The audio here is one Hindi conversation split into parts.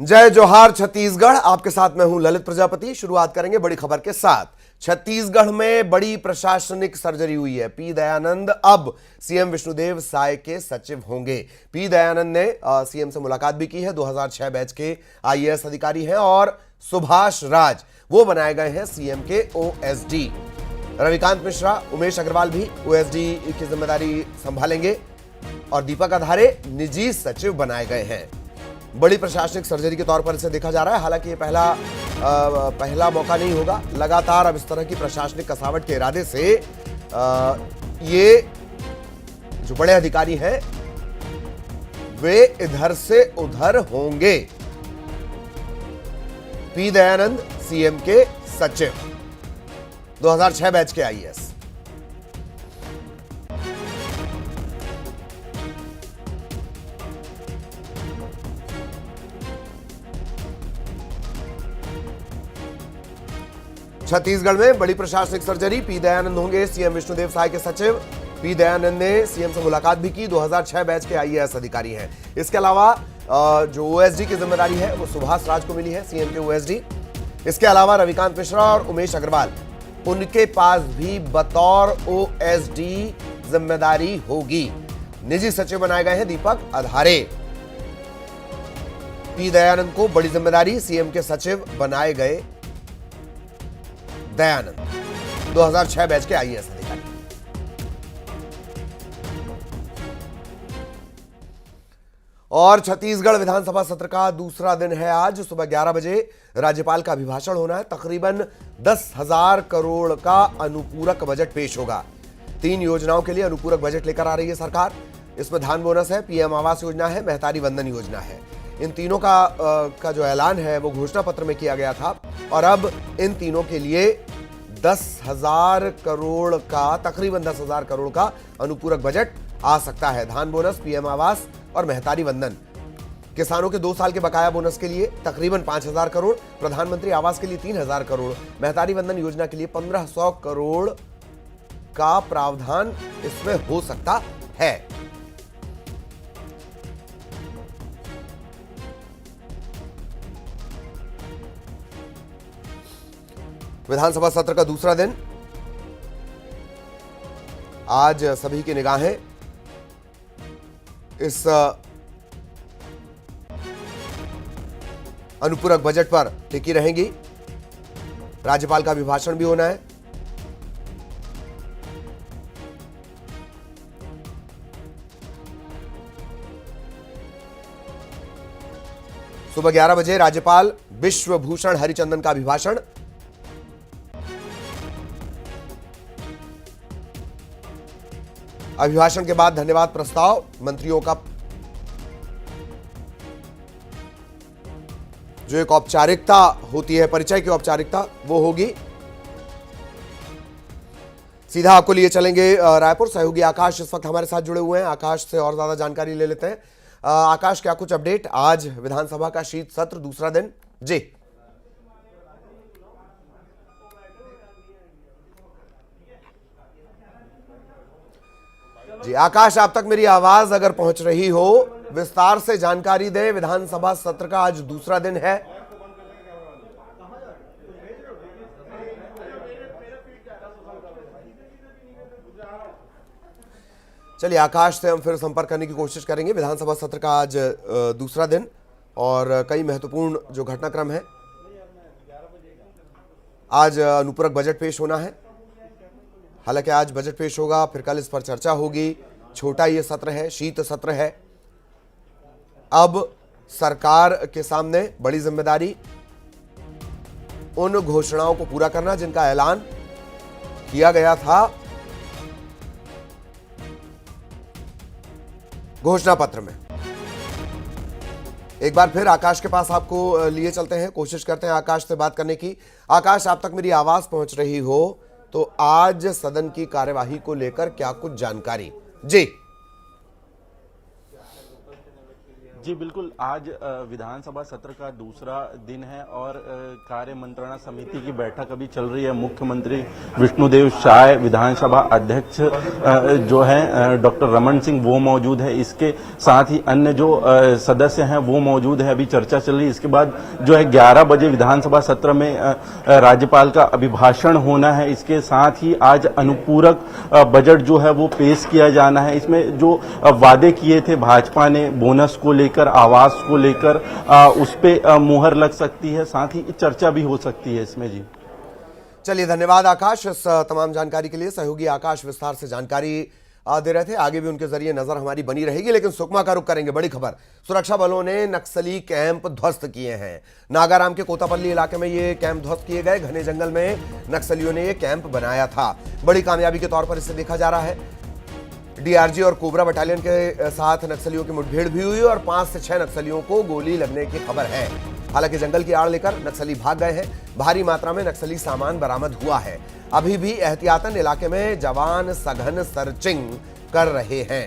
जय जोहार छत्तीसगढ़। आपके साथ मैं हूं ललित प्रजापति। शुरुआत करेंगे बड़ी खबर के साथ। छत्तीसगढ़ में बड़ी प्रशासनिक सर्जरी हुई है। पी दयानंद अब सीएम विष्णुदेव साय के सचिव होंगे। पी दयानंद ने सीएम से मुलाकात भी की है। 2006 बैच के आईएएस अधिकारी हैं और सुभाष राज वो बनाए गए हैं सीएम के ओएसडी। रविकांत मिश्रा, उमेश अग्रवाल भी ओएसडी की जिम्मेदारी संभालेंगे और दीपक आधारे निजी सचिव बनाए गए हैं। बड़ी प्रशासनिक सर्जरी के तौर पर इसे देखा जा रहा है। हालांकि ये पहला मौका नहीं होगा। लगातार अब इस तरह की प्रशासनिक कसावट के इरादे से ये जो बड़े अधिकारी हैं वे इधर से उधर होंगे। पी दयानंद सीएम के सचिव, 2006 बैच के आईएएस। छत्तीसगढ़ में बड़ी प्रशासनिक सर्जरी। पी दयानंद होंगे सीएम विष्णुदेव साय के सचिव। पी दयानंद ने सीएम से मुलाकात भी की। 2006 बैच के आईएएस अधिकारी हैं। इसके अलावा जो ओएसडी की जिम्मेदारी है वो सुभाष राज को मिली है, सीएम के ओएसडी। इसके अलावा रविकांत मिश्रा और उमेश अग्रवाल, उनके पास भी बतौर ओएसडी जिम्मेदारी होगी। निजी सचिव बनाए गए हैं दीपक आधारे। पी दयानंद को बड़ी जिम्मेदारी, सीएम के सचिव बनाए गए दयानंद, 2006 बैच के आईएएस अधिकारी। और छत्तीसगढ़ विधानसभा सत्र का दूसरा दिन है आज। सुबह 11 बजे राज्यपाल का अभिभाषण होना है। तकरीबन 10,000 करोड़ का अनुपूरक बजट पेश होगा। 3 योजनाओं के लिए अनुपूरक बजट लेकर आ रही है सरकार। इसमें धान बोनस है, पीएम आवास योजना है, महतारी वंदन योजना है। इन तीनों का जो ऐलान है वो घोषणा पत्र में किया गया था और अब इन तीनों के लिए 10,000 करोड़ का, तकरीबन 10,000 करोड़ का अनुपूरक बजट आ सकता है। धान बोनस, पीएम आवास और महतारी वंदन। किसानों के 2 साल के बकाया बोनस के लिए तकरीबन 5,000 करोड़, प्रधानमंत्री आवास के लिए 3,000 करोड़, महतारी वंदन योजना के लिए 1,500 करोड़ का प्रावधान इसमें हो सकता है। विधानसभा सत्र का दूसरा दिन। आज सभी की निगाहें इस अनुपूरक बजट पर टिकी रहेंगी। राज्यपाल का अभिभाषण भी होना है। सुबह 11 बजे राज्यपाल विश्वभूषण हरिचंदन का अभिभाषण। अभिभाषण के बाद धन्यवाद प्रस्ताव, मंत्रियों का जो एक औपचारिकता होती है, परिचय की औपचारिकता, वो होगी। सीधा आपको लिए चलेंगे रायपुर। सहयोगी आकाश इस वक्त हमारे साथ जुड़े हुए हैं। आकाश से और ज्यादा जानकारी ले लेते हैं। आकाश, क्या कुछ अपडेट? आज विधानसभा का शीत सत्र दूसरा दिन जी। जी आकाश, आप तक मेरी आवाज अगर पहुंच रही हो, विस्तार से जानकारी दें। विधानसभा सत्र का आज दूसरा दिन है। चलिए आकाश से हम फिर संपर्क करने की कोशिश करेंगे। विधानसभा सत्र का आज दूसरा दिन और कई महत्वपूर्ण जो घटनाक्रम है। आज अनुपूरक बजट पेश होना है। हालांकि आज बजट पेश होगा, फिर कल इस पर चर्चा होगी। छोटा ये सत्र है, शीत सत्र है। अब सरकार के सामने बड़ी जिम्मेदारी, उन घोषणाओं को पूरा करना जिनका ऐलान किया गया था घोषणा पत्र में। एक बार फिर आकाश के पास आपको लिए चलते हैं, कोशिश करते हैं आकाश से बात करने की। आकाश, आप तक मेरी आवाज पहुंच रही हो तो आज सदन की कार्यवाही को लेकर क्या कुछ जानकारी? जी जी बिल्कुल, आज विधानसभा सत्र का दूसरा दिन है और कार्य मंत्रणा समिति की बैठक अभी चल रही है। मुख्यमंत्री विष्णुदेव साय, विधानसभा अध्यक्ष जो है डॉक्टर रमन सिंह वो मौजूद है, इसके साथ ही अन्य जो सदस्य हैं वो मौजूद है। अभी चर्चा चल रही है। इसके बाद जो है 11 बजे विधानसभा सत्र में राज्यपाल का अभिभाषण होना है। इसके साथ ही आज अनुपूरक बजट जो है वो पेश किया जाना है। इसमें जो वादे किए थे भाजपा ने बोनस को लेकर, आवास को लेकर, उस पे मुहर लग सकती है, साथ ही चर्चा भी हो सकती है इसमें। जी चलिए, धन्यवाद आकाश इस तमाम जानकारी के लिए। सहयोगी आकाश विस्तार से जानकारी दे रहे थे। आगे भी उनके जरिए नजर हमारी बनी रहेगी, लेकिन सुकमा का रुख करेंगे। बड़ी खबर, सुरक्षा बलों ने नक्सली कैंप ध्वस्त किए हैं। नागाराम के कोतापल्ली इलाके में ये कैंप ध्वस्त किए गए। घने जंगल में नक्सलियों ने ये कैंप बनाया था। बड़ी कामयाबी के तौर पर इसे देखा जा रहा है। डीआरजी और कोबरा बटालियन के साथ नक्सलियों की मुठभेड़ भी हुई और 5 से 6 नक्सलियों को गोली लगने की खबर है। हालांकि जंगल की आड़ लेकर नक्सली भाग गए हैं। भारी मात्रा में नक्सली सामान बरामद हुआ है। अभी भी एहतियातन इलाके में जवान सघन सर्चिंग कर रहे हैं।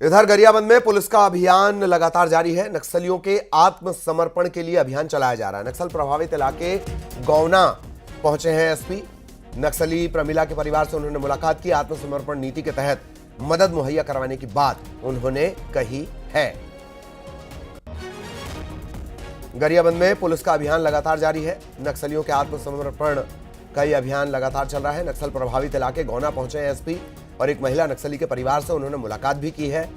इधर गरियाबंद में पुलिस का अभियान लगातार जारी है। नक्सलियों के आत्मसमर्पण के लिए अभियान चलाया जा रहा है। नक्सल प्रभावित इलाके गौना पहुंचे हैं एसपी। नक्सली प्रमिला के परिवार से उन्होंने मुलाकात की। आत्मसमर्पण नीति के तहत मदद मुहैया करवाने की बात उन्होंने कही है। गरियाबंद में पुलिस का अभियान लगातार जारी है। नक्सलियों के आत्मसमर्पण का यह अभियान लगातार चल रहा है। नक्सल प्रभावित इलाके गौना पहुंचे हैं एसपी और एक महिला नक्सली के परिवार से उन्होंने मुलाकात भी की है।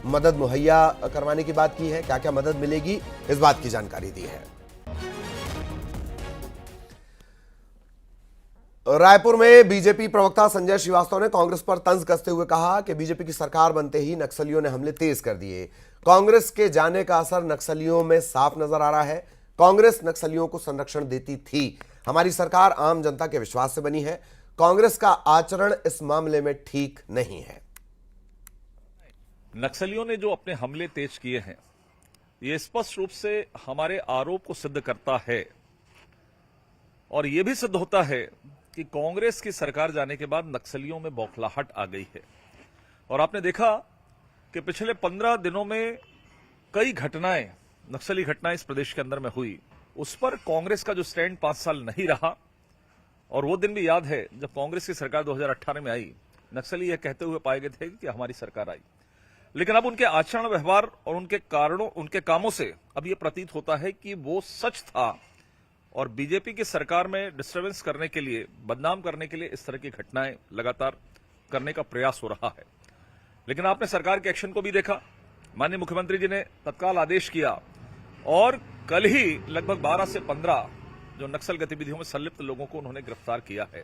मदद मुहैया करवाने की बात की है। क्या क्या मदद मिलेगी, इस बात की जानकारी दी है। रायपुर में बीजेपी प्रवक्ता संजय श्रीवास्तव ने कांग्रेस पर तंज कसते हुए कहा कि बीजेपी की सरकार बनते ही नक्सलियों ने हमले तेज कर दिए। कांग्रेस के जाने का असर नक्सलियों में साफ नजर आ रहा है। कांग्रेस नक्सलियों को संरक्षण देती थी। हमारी सरकार आम जनता के विश्वास से बनी है। कांग्रेस का आचरण इस मामले में ठीक नहीं है। नक्सलियों ने जो अपने हमले तेज किए हैं, ये स्पष्ट रूप से हमारे आरोप को सिद्ध करता है और यह भी सिद्ध होता है कि कांग्रेस की सरकार जाने के बाद नक्सलियों में बौखलाहट आ गई है। और आपने देखा कि पिछले 15 दिनों में कई घटनाएं, नक्सली घटनाएं इस प्रदेश के अंदर में हुई। उस पर कांग्रेस का जो स्टैंड 5 साल नहीं रहा। और वो दिन भी याद है जब कांग्रेस की सरकार 2018 में आई, नक्सली यह कहते हुए पाए गए थे कि हमारी सरकार आई। लेकिन अब उनके आचरण व्यवहार और उनके कारणों, उनके कामों से अब यह प्रतीत होता है कि वो सच था और बीजेपी की सरकार में डिस्टर्बेंस करने के लिए, बदनाम करने के लिए इस तरह की घटनाएं लगातार करने का प्रयास हो रहा है। लेकिन आपने सरकार के एक्शन को भी देखा। माननीय मुख्यमंत्री जी ने तत्काल आदेश किया और कल ही लगभग 12 से 15 जो नक्सल गतिविधियों में संलिप्त लोगों को उन्होंने गिरफ्तार किया है।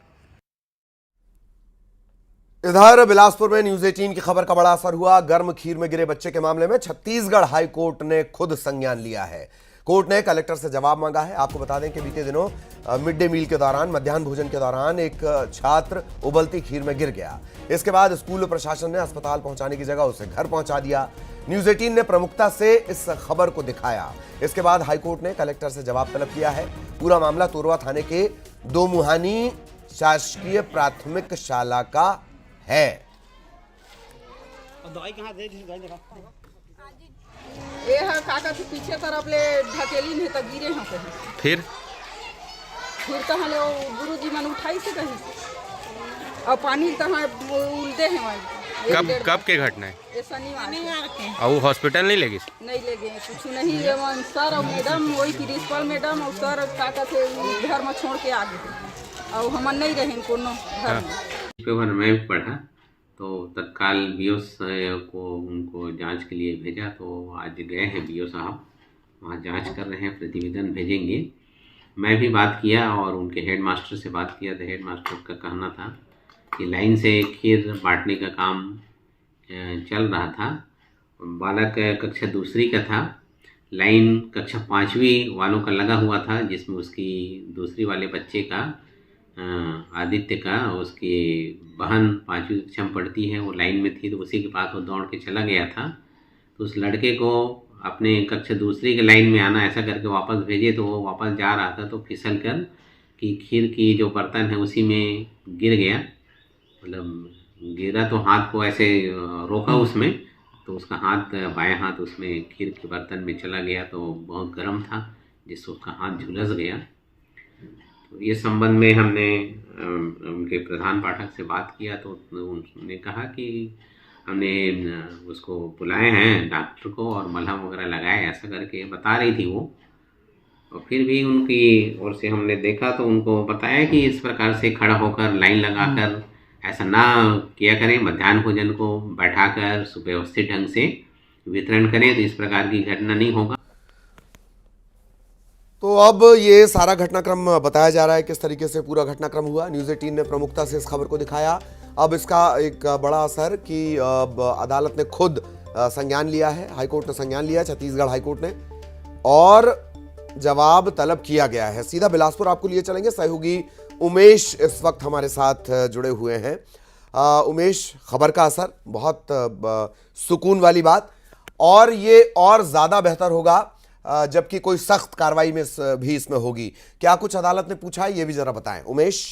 इधर बिलासपुर में न्यूज 18 की खबर का बड़ा असर हुआ। गर्म खीर में गिरे बच्चे के मामले में छत्तीसगढ़ हाई कोर्ट ने खुद संज्ञान लिया है। कोर्ट ने कलेक्टर से जवाब मांगा है। आपको बता दें कि बीते दिनों मिड डे मील के दौरान, मध्याह्न भोजन के दौरान एक छात्र उबलती खीर में गिर गया। इसके बाद स्कूल प्रशासन ने अस्पताल पहुंचाने की जगह उसे घर पहुंचा दिया। न्यूज 18 ने प्रमुखता से इस खबर को दिखाया। इसके बाद हाईकोर्ट ने कलेक्टर से जवाब तलब किया है। पूरा मामला तोरवा थाने के दोमुहानी शासकीय प्राथमिक शाला का है। ये है काका के पीछे तरफ ले ढकेली नहीं तो गिरे हैं कहीं। फिर कहाँ ले गुरुजी मन उठाई से कहीं और पानी तहाँ उलटे हैं वहीं। कब के घटना है? ये शनिवार के। और वो हॉस्पिटल नहीं लगी? नहीं ले गए, कुछ नहीं। ये सर और मैडम, वही प्रिंसिपल मैडम और सर काका थे घर में छोड़ के आ गए और हम नहीं रहे कोनो घर में। मैं भी पढ़ा तो तत्काल बीओ को उनको जांच के लिए भेजा। तो आज गए हैं बीओ साहब, वहाँ जांच कर रहे हैं, प्रतिवेदन भेजेंगे। मैं भी बात किया और उनके हेडमास्टर से बात किया तो हेडमास्टर का कहना था कि लाइन से खीर बांटने का काम चल रहा था। बालक कक्षा दूसरी का था, लाइन कक्षा 5वीं वालों का लगा हुआ था, जिसमें उसकी दूसरी वाले बच्चे का आदित्य का, उसकी बहन 5वीं कक्षा में पढ़ती है, वो लाइन में थी तो उसी के पास वो दौड़ के चला गया था। तो उस लड़के को अपने कक्षा दूसरी के लाइन में आना ऐसा करके वापस भेजे तो वो वापस जा रहा था तो फिसल कर कि खीर की जो बर्तन है उसी में गिर गया मतलब गिरा तो हाथ को ऐसे रोका उसमें, तो उसका हाथ, बायां हाथ उसमें खीर के बर्तन में चला गया, तो बहुत गर्म था जिससे उसका हाथ झुलस गया। तो ये संबंध में हमने उनके प्रधान पाठक से बात किया, तो उन्होंने कहा कि हमने उसको बुलाए हैं डॉक्टर को और मलहम वगैरह लगाए, ऐसा करके बता रही थी वो। और फिर भी उनकी ओर से हमने देखा तो उनको बताया कि इस प्रकार से खड़ा होकर लाइन लगाकर ऐसा ना किया करें, मध्याह्न भोजन को बैठाकर सुव्यवस्थित ढंग से वितरण करें, तो इस प्रकार की घटना नहीं होगा। तो अब ये सारा घटनाक्रम बताया जा रहा है, किस तरीके से पूरा घटनाक्रम हुआ। न्यूज़ 18 ने प्रमुखता से इस खबर को दिखाया। अब इसका एक बड़ा असर कि अब अदालत ने खुद संज्ञान लिया है, हाईकोर्ट ने संज्ञान लिया, छत्तीसगढ़ हाईकोर्ट ने, और जवाब तलब किया गया है। सीधा बिलासपुर आपको लिए चलेंगे, सहयोगी उमेश इस वक्त हमारे साथ जुड़े हुए हैं। उमेश, खबर का असर बहुत सुकून वाली बात, और ये और ज्यादा बेहतर होगा जबकि कोई सख्त कार्रवाई में भी इसमें होगी। क्या कुछ अदालत ने पूछा है, ये भी जरा बताएं उमेश।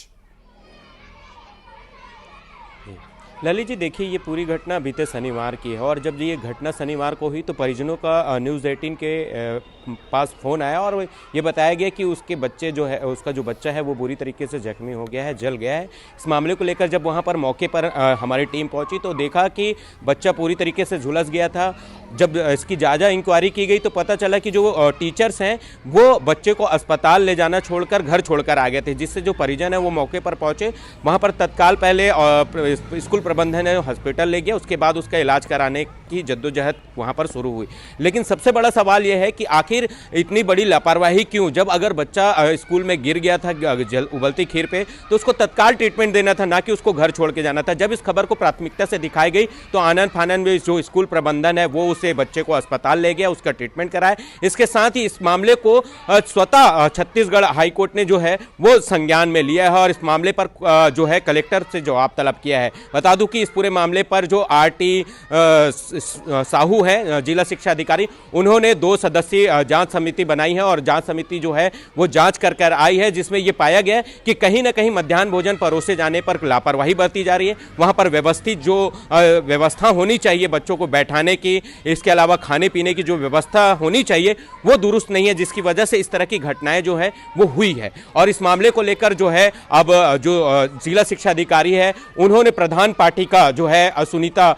ललित जी, देखिए, ये पूरी घटना बीते शनिवार की है, और जब ये घटना शनिवार को हुई तो परिजनों का न्यूज़ 18 के पास फ़ोन आया और ये बताया गया कि उसके बच्चे जो है, उसका जो बच्चा है वो बुरी तरीके से जख्मी हो गया है, जल गया है। इस मामले को लेकर जब वहाँ पर मौके पर हमारी टीम पहुँची तो देखा कि बच्चा पूरी तरीके से झुलस गया था। जब इसकी ज़्यादा इंक्वायरी की गई तो पता चला कि जो टीचर्स हैं वो बच्चे को अस्पताल ले जाना छोड़कर घर छोड़कर आ गए थे, जिससे जो परिजन है वो मौके पर पहुँचे। वहाँ पर तत्काल पहले स्कूल प्रबंधन है हॉस्पिटल ले गया, उसके बाद उसका इलाज कराने की जद्दोजहद वहाँ पर शुरू हुई। लेकिन सबसे बड़ा सवाल यह है कि आखिर इतनी बड़ी लापरवाही क्यों? जब अगर बच्चा स्कूल में गिर गया था उबलती खीर पे, तो उसको तत्काल ट्रीटमेंट देना था, ना कि उसको घर छोड़ के जाना था। जब इस खबर को प्राथमिकता से दिखाई गई तो आनन फानन में जो स्कूल प्रबंधन है वो उसे बच्चे को अस्पताल ले गया, उसका ट्रीटमेंट कराया। इसके साथ ही इस मामले को स्वतः छत्तीसगढ़ हाईकोर्ट ने जो है वो संज्ञान में लिया है और इस मामले पर जो है कलेक्टर से जवाब तलब किया है। बता दूं कि इस पूरे मामले पर जो आरटी साहू है, जिला शिक्षा अधिकारी, उन्होंने 2 सदस्यीय जांच समिति बनाई है और जांच समिति जो है वो जांच कर आई है, जिसमें ये पाया गया कि कहीं ना कहीं मध्याह्न भोजन परोसे जाने पर लापरवाही बरती जा रही है। वहां पर व्यवस्थित जो व्यवस्था होनी चाहिए बच्चों को बैठाने की, इसके अलावा खाने पीने की जो व्यवस्था होनी चाहिए वो दुरुस्त नहीं है, जिसकी वजह से इस तरह की घटनाएं जो है वो हुई है। और इस मामले को लेकर जो है अब जो जिला शिक्षा अधिकारी है उन्होंने प्रधान पाठिका जो है सुनीता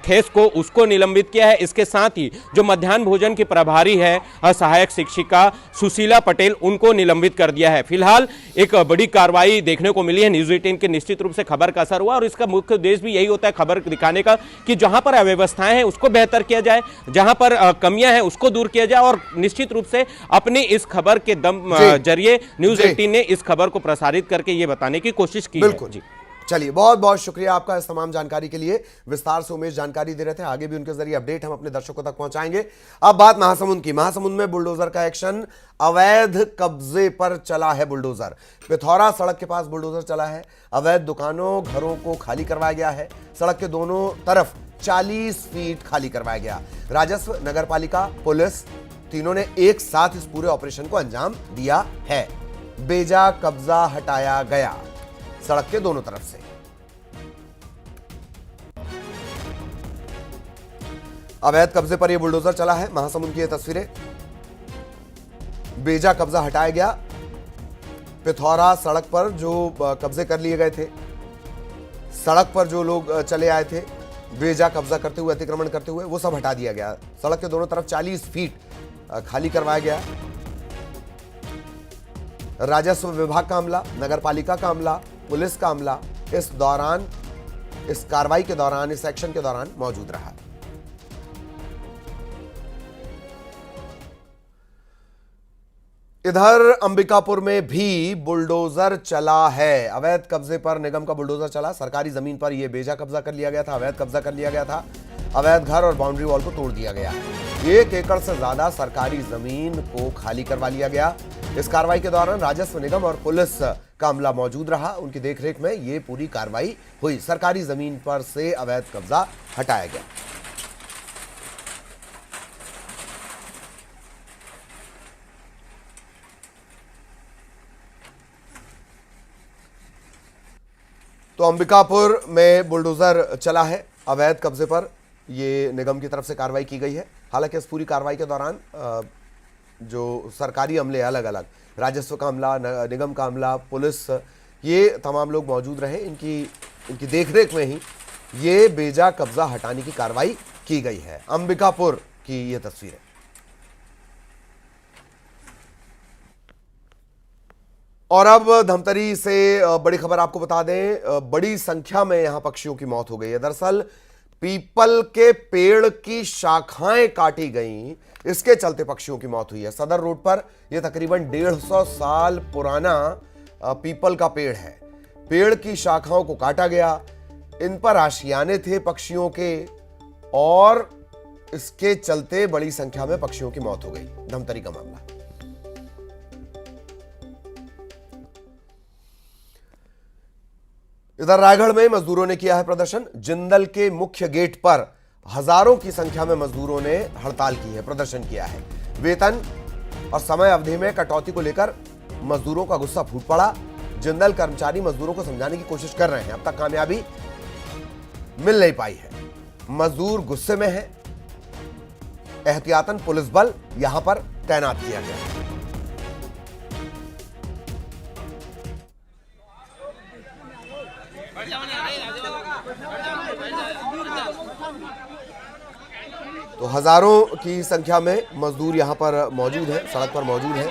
खेस को उसको निलंबित किया है। इसके साथ ही जो मध्याह्न भोजन की प्रभारी है सहायक शिक्षिका सुशीला पटेल, उनको निलंबित कर दिया है। फिलहाल एक बड़ी कार्रवाई देखने को मिली है। न्यूज़ 18 के निश्चित रूप से खबर का असर हुआ और इसका मुख्य उद्देश्य भी यही होता है खबर दिखाने का कि जहां पर अव्यवस्थाएं हैं उसको बेहतर किया जाए, जहां पर कमियां हैं उसको दूर किया जाए। और निश्चित रूप से अपनी इस खबर के दम जरिए न्यूज़ 18 ने इस खबर को प्रसारित करके ये बताने की कोशिश की है। जी, चलिए, बहुत बहुत शुक्रिया आपका इस तमाम जानकारी के लिए। विस्तार से उमेश जानकारी दे रहे थे, आगे भी उनके जरिए अपडेट हम अपने दर्शकों तक पहुंचाएंगे। अब बात महासमुंद की। महासमुंद में बुलडोजर का एक्शन, अवैध कब्जे पर चला है बुलडोजर। पिथौरा सड़क के पास बुलडोजर चला है, अवैध दुकानों घरों को खाली करवाया गया है। सड़क के दोनों तरफ 40 फीट खाली करवाया गया। राजस्व, नगर पालिका, पुलिस तीनों ने एक साथ इस पूरे ऑपरेशन को अंजाम दिया है। बेजा कब्जा हटाया गया सड़क के दोनों तरफ से। अवैध कब्जे पर यह बुलडोजर चला है। महासमुंद की ये तस्वीरें। बेजा कब्जा हटाया गया। पिथौरा सड़क पर जो कब्जे कर लिए गए थे, सड़क पर जो लोग चले आए थे बेजा कब्जा करते हुए, अतिक्रमण करते हुए, वो सब हटा दिया गया। सड़क के दोनों तरफ 40 फीट खाली करवाया गया। राजस्व विभाग का अमला, नगर पालिका का अमला, पुलिस का अमला इस दौरान, इस कार्रवाई के दौरान, इस एक्शन के दौरान मौजूद रहा। इधर अंबिकापुर में भी बुलडोजर चला है। अवैध कब्जे पर निगम का बुलडोजर चला। सरकारी जमीन पर यह बेजा कब्जा कर लिया गया था, अवैध कब्जा कर लिया गया था। अवैध घर और बाउंड्री वॉल को तोड़ दिया गया। 1 एकड़ से ज्यादा सरकारी जमीन को खाली करवा लिया गया। इस कार्रवाई के दौरान राजस्व निगम और पुलिस का अमला मौजूद रहा। उनकी देखरेख में यह पूरी कार्रवाई हुई। सरकारी जमीन पर से अवैध कब्जा हटाया गया। तो तो अंबिकापुर में बुलडोजर चला है, अवैध कब्जे पर ये निगम की तरफ से कार्रवाई की गई है। हालांकि इस पूरी कार्रवाई के दौरान जो सरकारी अमले अलग अलग, राजस्व का अमला, निगम का अमला, पुलिस, ये तमाम लोग मौजूद रहे। इनकी देखरेख में ही ये बेजा कब्जा हटाने की कार्रवाई की गई है। अंबिकापुर की ये तस्वीर है। और अब धमतरी से बड़ी खबर आपको बता दें, बड़ी संख्या में यहां पक्षियों की मौत हो गई है। दरअसल पीपल के पेड़ की शाखाएं काटी गईं, इसके चलते पक्षियों की मौत हुई है। सदर रोड पर यह तकरीबन 150 साल पुराना पीपल का पेड़ है। पेड़ की शाखाओं को काटा गया, इन पर आशियाने थे पक्षियों के, और इसके चलते बड़ी संख्या में पक्षियों की मौत हो गई। धमतरी का मामला। इधर रायगढ़ में मजदूरों ने किया है प्रदर्शन। जिंदल के मुख्य गेट पर हजारों की संख्या में मजदूरों ने हड़ताल की है, प्रदर्शन किया है। वेतन और समय अवधि में कटौती को लेकर मजदूरों का गुस्सा फूट पड़ा। जिंदल कर्मचारी मजदूरों को समझाने की कोशिश कर रहे हैं, अब तक कामयाबी मिल नहीं पाई है। मजदूर गुस्से में है। एहतियातन पुलिस बल यहां पर तैनात किया गया है। तो हजारों की संख्या में मजदूर यहां पर मौजूद हैं, सड़क पर मौजूद हैं।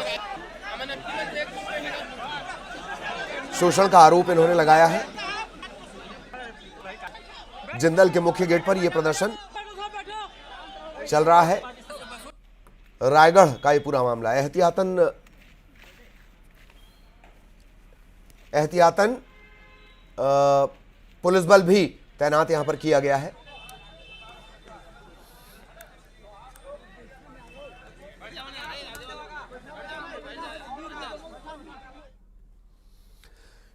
शोषण का आरोप इन्होंने लगाया है। जिंदल के मुख्य गेट पर यह प्रदर्शन चल रहा है। रायगढ़ का यह पूरा मामला। एहतियातन पुलिस बल भी तैनात यहां पर किया गया है।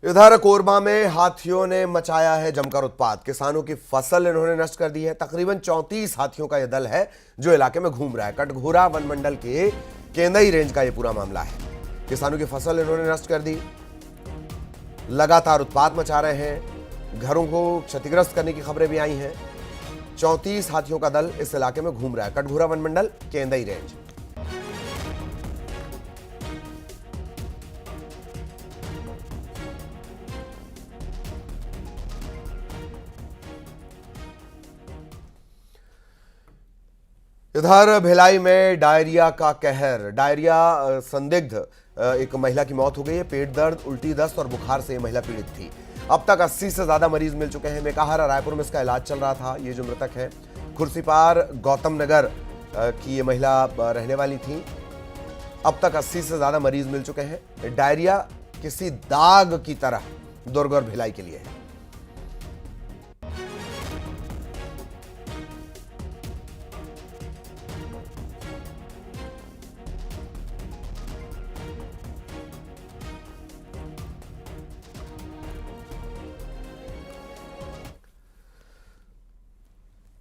इधर कोरबा में हाथियों ने मचाया है जमकर उत्पात। किसानों की फसल इन्होंने नष्ट कर दी है। तकरीबन 34 हाथियों का यह दल है जो इलाके में घूम रहा है। कटघोरा वन मंडल के केंदई रेंज का यह पूरा मामला है। किसानों की फसल इन्होंने नष्ट कर दी, लगातार उत्पात मचा रहे हैं, घरों को क्षतिग्रस्त करने की खबरें भी आई हैं। 34 हाथियों का दल इस इलाके में घूम रहा है। कटघोरा वन मंडल, केंदई रेंज। इधर भिलाई में डायरिया का कहर। डायरिया संदिग्ध एक महिला की मौत हो गई है। पेट दर्द, उल्टी, दस्त और बुखार से यह महिला पीड़ित थी। अब तक 80 से ज्यादा मरीज मिल चुके हैं। मेकाहारा रायपुर में इसका इलाज चल रहा था। ये जो मृतक है खुर्सीपार गौतम नगर की ये महिला रहने वाली थी। अब तक 80 से ज्यादा मरीज मिल चुके हैं। डायरिया किसी दाग की तरह दुर्ग और भिलाई के लिए है।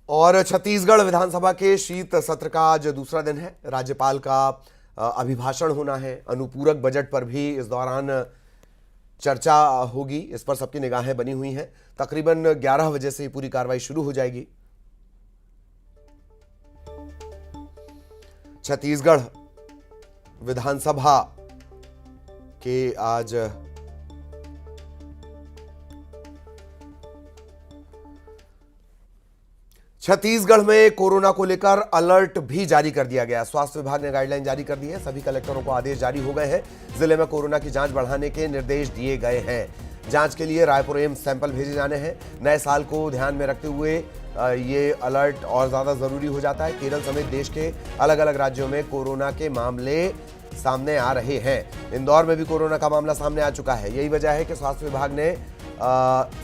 और छत्तीसगढ़ विधानसभा के शीत सत्र का आज दूसरा दिन है। राज्यपाल का अभिभाषण होना है। अनुपूरक बजट पर भी इस दौरान चर्चा होगी। इस पर सबकी निगाहें बनी हुई हैं। तकरीबन 11 बजे से पूरी कार्रवाई शुरू हो जाएगी। छत्तीसगढ़ विधानसभा के आज छत्तीसगढ़ में कोरोना को लेकर अलर्ट भी जारी कर दिया गया। स्वास्थ्य विभाग ने गाइडलाइन जारी कर दी है। सभी कलेक्टरों को आदेश जारी हो गए हैं। जिले में कोरोना की जांच बढ़ाने के निर्देश दिए गए हैं। जांच के लिए रायपुर एम्स सैंपल भेजे जाने हैं। नए साल को ध्यान में रखते हुए ये अलर्ट और ज्यादा जरूरी हो जाता है। केरल समेत देश के अलग अलग राज्यों में कोरोना के मामले सामने आ रहे हैं। इंदौर में भी कोरोना का मामला सामने आ चुका है। यही वजह है कि स्वास्थ्य विभाग ने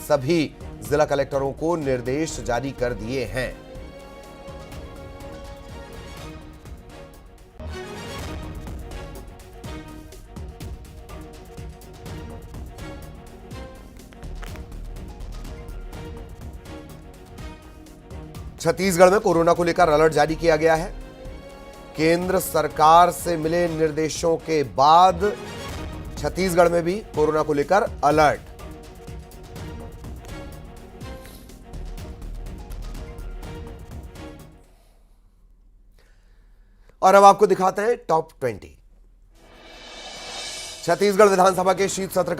सभी जिला कलेक्टरों को निर्देश जारी कर दिए हैं। छत्तीसगढ़ में कोरोना को लेकर अलर्ट जारी किया गया है। केंद्र सरकार से मिले निर्देशों के बाद छत्तीसगढ़ में भी कोरोना को लेकर अलर्ट। और अब आपको दिखाते हैं टॉप 20। छत्तीसगढ़ विधानसभा के शीत सत्र